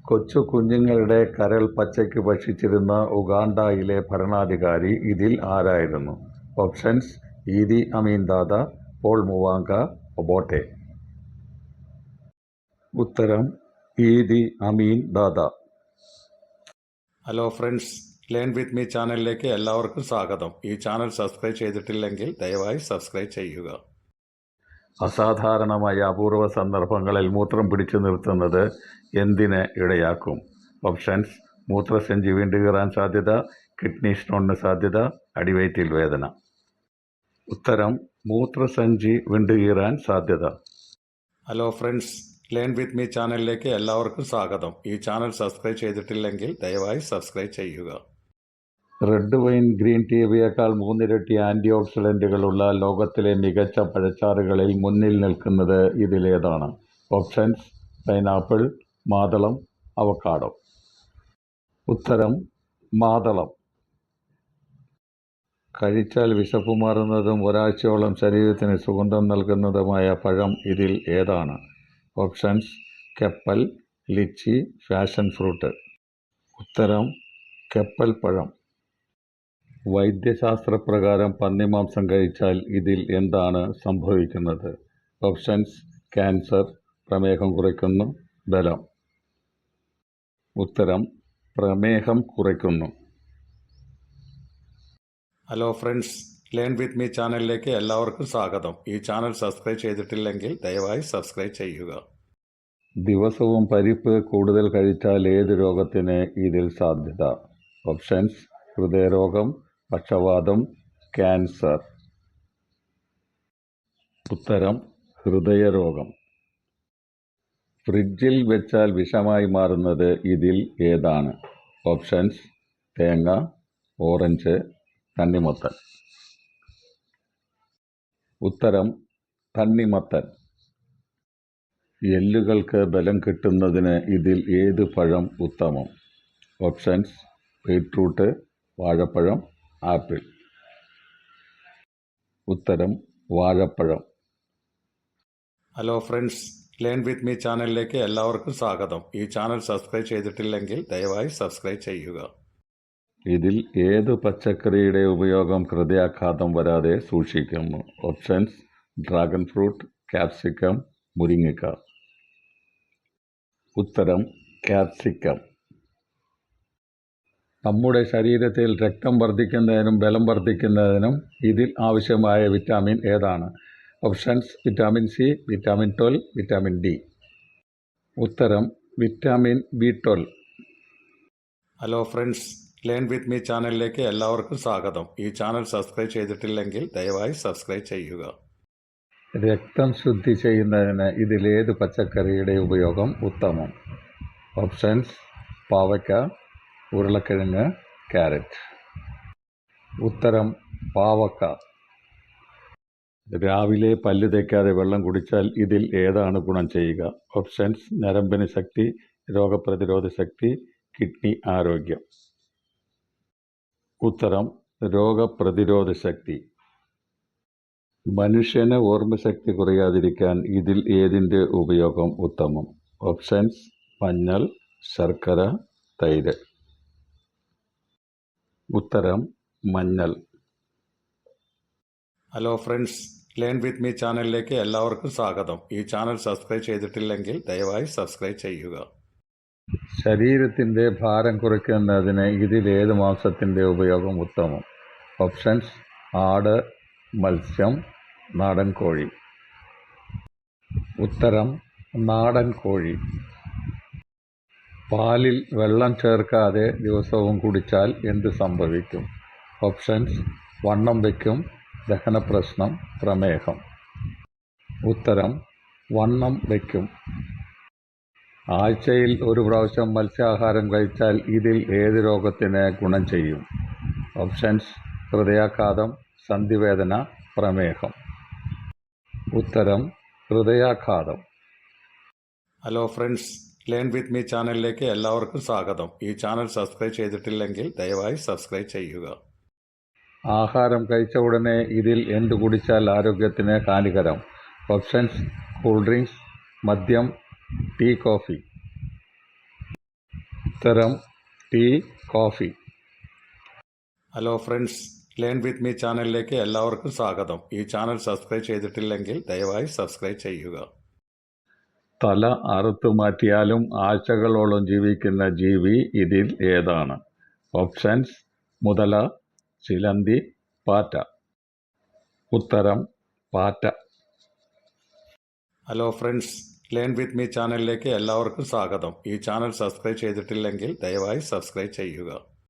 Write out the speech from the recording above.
കൊച്ചു കുഞ്ഞുങ്ങളുടെ കരൾ പച്ചയ്ക്ക് ഭക്ഷിച്ചിരുന്ന ഉഗാണ്ടയിലെ ഭരണാധികാരി ഇതിൽ ആരായിരുന്നു? Options: Idi Amin Dada, Paul Muwanga, Obote. ഉത്തരം: Idi Amin Dada. Hello friends, learn with me ചാനലിലേക്ക് എല്ലാവർക്കും സ്വാഗതം. ഈ ചാനൽ സബ്സ്ക്രൈബ് ചെയ്തിട്ടില്ലെങ്കിൽ ദയവായി സബ്സ്ക്രൈബ് ചെയ്യുക. അസാധാരണമായ അപൂർവ സന്ദർഭങ്ങളിൽ മൂത്രം പിടിച്ചു നിർത്തുന്നത് എന്തിന് ഇടയാക്കും? ഓപ്ഷൻസ്: മൂത്രസഞ്ചി വിണ്ടുകീറാൻ സാധ്യത, കിഡ്നി സ്റ്റോണിന് സാധ്യത, അടിവയറ്റിൽ വേദന. ഉത്തരം: മൂത്രസഞ്ചി വിണ്ടുകീറാൻ സാധ്യത. Hello friends, learn with me ചാനലിലേക്ക് എല്ലാവർക്കും സ്വാഗതം. ഈ ചാനൽ സബ്സ്ക്രൈബ് ചെയ്തിട്ടില്ലെങ്കിൽ ദയവായി സബ്സ്ക്രൈബ് ചെയ്യുക. റെഡ് വൈൻ ഗ്രീൻ ടീ ഇവയേക്കാൾ 3 ഇരട്ടി ആൻറ്റി ഓക്സിഡൻറ്റുകളുള്ള ലോകത്തിലെ മികച്ച പഴച്ചാറുകളിൽ മുന്നിൽ നിൽക്കുന്നത് ഇതിലേതാണ്? ഓപ്ഷൻസ്: പൈനാപ്പിൾ, മാതളം, അവക്കാഡോ. ഉത്തരം: മാതളം. കഴിച്ചാൽ വിശപ്പ് മാറുന്നതും ഒരാഴ്ചയോളം ശരീരത്തിന് സുഗന്ധം നൽകുന്നതുമായ പഴം ഇതിൽ ഏതാണ്? Options: kepel, lychee, passion fruit. ഉത്തരം: കെപ്പൽ പഴം. വൈദ്യശാസ്ത്രപ്രകാരം പന്നിമാംസം കഴിച്ചാൽ ഇതിൽ എന്താണ് സംഭവിക്കുന്നത്? ഓപ്ഷൻസ്: ക്യാൻസർ, പ്രമേഹം കുറയ്ക്കുന്നു, ബലം. ഉത്തരം: പ്രമേഹം കുറയ്ക്കുന്നു. Hello friends, learn with me ചാനലിലേക്ക് എല്ലാവർക്കും സ്വാഗതം. ഈ ചാനൽ സബ്സ്ക്രൈബ് ചെയ്തിട്ടില്ലെങ്കിൽ ദയവായി സബ്സ്ക്രൈബ് ചെയ്യുക. ദിവസവും പരിപ്പ് കൂടുതൽ കഴിച്ചാൽ ഏത് രോഗത്തിന് ഇതിൽ സാധ്യത? ഓപ്ഷൻസ്: ഹൃദയരോഗം, പക്ഷവാതം, ക്യാൻസർ. ഉത്തരം: ഹൃദയരോഗം. ഫ്രിഡ്ജിൽ വെച്ചാൽ വിഷമായി മാറുന്നത് ഇതിൽ ഏതാണ്? ഓപ്ഷൻസ്: തേങ്ങ, ഓറഞ്ച്, തണ്ണിമത്തൻ. ഉത്തരം: തണ്ണിമത്തൻ. എല്ലുകൾക്ക് ബലം കിട്ടുന്നതിന് ഇതിൽ ഏത് പഴം ഉത്തമം? ഓപ്ഷൻസ്: ബീറ്റ്റൂട്ട്, വാഴപ്പഴം, ആപ്പിൾ. ഉത്തരം: വാഴപ്പഴം. Hello friends, learn with me ചാനലിലേക്ക് എല്ലാവർക്കും സ്വാഗതം. ഈ ചാനൽ സബ്സ്ക്രൈബ് ചെയ്തിട്ടില്ലെങ്കിൽ ദയവായി സബ്സ്ക്രൈബ് ചെയ്യുക. ഇതിൽ ഏത് പച്ചക്കറിയുടെ ഉപയോഗം ഹൃദയാഘാതം വരാതെ സൂക്ഷിക്കുന്നു? ഓപ്ഷൻസ്: ഡ്രാഗൺ ഫ്രൂട്ട്, ക്യാപ്സിക്കം, മുരിങ്ങക്ക. ഉത്തരം: ക്യാപ്സിക്കം. നമ്മുടെ ശരീരത്തിൽ രക്തം വർദ്ധിക്കുന്നതിനും ബലം വർദ്ധിക്കുന്നതിനും ഇതിൽ ആവശ്യമായ വിറ്റാമിൻ ഏതാണ്? Options: vitamin C, vitamin 12, vitamin D. ഉത്തരം: vitamin B12. Hello friends, learn with me ചാനലിലേക്ക് എല്ലാവർക്കും സ്വാഗതം. ഈ ചാനൽ സബ്സ്ക്രൈബ് ചെയ്തിട്ടില്ലെങ്കിൽ ദയവായി സബ്സ്ക്രൈബ് ചെയ്യുക. രക്തം ശുദ്ധി ചെയ്യുന്നതിന് ഇതിലേത് പച്ചക്കറിയുടെ ഉപയോഗം ഉത്തമം? ഓപ്ഷൻസ്: പാവയ്ക്ക, ഉരുളക്കിഴങ്ങ്, ക്യാരറ്റ്. ഉത്തരം: പാവക്ക. രാവിലെ പല്ല് തേക്കാതെ വെള്ളം കുടിച്ചാൽ ഇതിൽ ഏതാണ് ഗുണം ചെയ്യുക? ഓപ്ഷൻസ്: ഞരമ്പിന് ശക്തി, രോഗപ്രതിരോധ ശക്തി, കിഡ്നി ആരോഗ്യം. ഉത്തരം: രോഗപ്രതിരോധ ശക്തി. മനുഷ്യന് ഓർമ്മശക്തി കുറയാതിരിക്കാൻ ഇതിൽ ഏതിൻ്റെ ഉപയോഗം ഉത്തമം? ഓപ്ഷൻസ്: മഞ്ഞൾ, ശർക്കര, തൈര്. ഉത്തരം: മഞ്ഞൾ. Hello friends, learn with me ചാനലിലേക്ക് എല്ലാവർക്കും സ്വാഗതം. ഈ ചാനൽ സബ്സ്ക്രൈബ് ചെയ്തിട്ടില്ലെങ്കിൽ ദയവായി സബ്സ്ക്രൈബ് ചെയ്യുക. ശരീരത്തിൻ്റെ ഭാരം കുറയ്ക്കുന്നതിന് ഇതിലേത് മാംസത്തിൻ്റെ ഉപയോഗം ഉത്തമം? ഓപ്ഷൻസ്: ആട്, മത്സ്യം, നാടൻ കോഴി. ഉത്തരം: നാടൻ കോഴി. പാലിൽ വെള്ളം ചേർക്കാതെ ദിവസവും കുടിച്ചാൽ എന്ത് സംഭവിക്കും? ഓപ്ഷൻസ്: വണ്ണം വയ്ക്കും, ദഹനപ്രശ്നം, പ്രമേഹം. ഉത്തരം: വണ്ണം വയ്ക്കും. ആഴ്ചയിൽ ഒരു പ്രാവശ്യം മത്സ്യാഹാരം കഴിച്ചാൽ ഇതിൽ ഏത് രോഗത്തിന് ഗുണം ചെയ്യും? ഓപ്ഷൻസ്: ഹൃദയാഘാതം, സന്ധിവേദന, പ്രമേഹം. ഉത്തരം: ഹൃദയാഘാതം. Hello friends, learn with me ചാനലിലേക്ക് എല്ലാവർക്കും സ്വാഗതം. ഈ ചാനൽ സബ്സ്ക്രൈബ് ചെയ്തിട്ടില്ലെങ്കിൽ ദയവായി സബ്സ്ക്രൈബ് ചെയ്യുക. ആഹാരം കഴിച്ച ഉടനെ ഇതിൽ എന്ത് കുടിച്ചാൽ ആരോഗ്യത്തിന് ഹാനികരം? ഓപ്ഷൻസ്: കൂൾ ഡ്രിങ്ക്സ്, മദ്യം, ടീ, കോഫി. ഉത്തരം tea, coffee. Hello friends, learn with me ചാനലിലേക്ക് എല്ലാവർക്കും സ്വാഗതം. ഈ ചാനൽ സബ്സ്ക്രൈബ് ചെയ്തിട്ടില്ലെങ്കിൽ ദയവായി സബ്സ്ക്രൈബ് ചെയ്യുക. തല അറുത്തു മാറ്റിയാലും ആഴ്ചകളോളം ജീവിക്കുന്ന ജീവി ഇതിൽ ഏതാണ്? ഓപ്ഷൻസ്: മുതല, ചിലന്തി, പാറ്റ. ഉത്തരം പാറ്റ. Hello friends, learn with me ചാനലിലേക്ക് എല്ലാവർക്കും സ്വാഗതം. ഈ ചാനൽ സബ്സ്ക്രൈബ് ചെയ്തിട്ടില്ലെങ്കിൽ ദയവായി സബ്സ്ക്രൈബ് ചെയ്യുക.